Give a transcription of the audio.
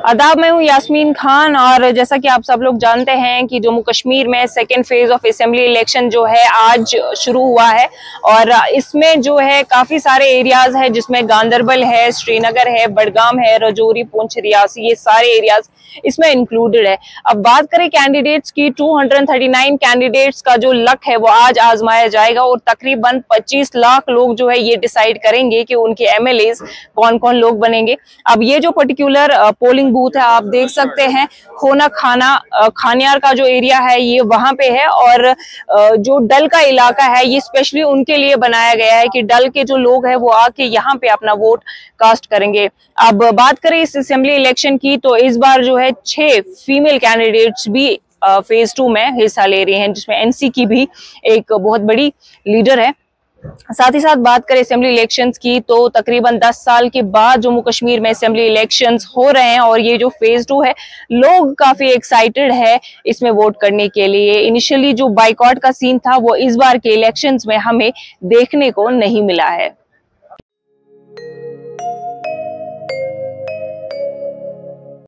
आदाब, मैं हूँ यास्मीन खान। और जैसा कि आप सब लोग जानते हैं कि जम्मू कश्मीर में second phase of assembly election जो है आज शुरू हुआ है। और इसमें जो है काफी सारे एरियाज है, जिसमें गांदरबल है, श्रीनगर है, बडगाम है, रजौरी, पुंछ, रियासी, ये सारे एरियाज इसमें इंक्लूडेड है। अब बात करें कैंडिडेट्स की, 239 कैंडिडेट्स का जो लक है वो आज आजमाया जाएगा और तकरीबन 25 लाख लोग जो है ये डिसाइड करेंगे कि उनके एमएलएज कौन कौन लोग बनेंगे। अब ये जो पर्टिकुलर पोलिंग बूथ है आप देख सकते हैं, खोना खानियार का जो एरिया है ये वहां पे है। और जो डल का इलाका है ये स्पेशली उनके लिए बनाया गया है कि डल के जो लोग हैं वो आके यहाँ पे अपना वोट कास्ट करेंगे। अब बात करें इस असेंबली इलेक्शन की, तो इस बार जो है 6 फीमेल कैंडिडेट्स भी फेज 2 में हिस्सा ले रही हैं, जिसमें एनसी की भी एक बहुत बड़ी लीडर है। साथ ही साथ बात करें असेंबली इलेक्शंस की, तो तकरीबन 10 साल के बाद जम्मू कश्मीर में असेंबली इलेक्शंस हो रहे हैं और ये जो फेज 2 है, लोग काफी एक्साइटेड है इसमें वोट करने के लिए। इनिशियली जो बाइकॉट का सीन था वो इस बार के इलेक्शंस में हमें देखने को नहीं मिला है।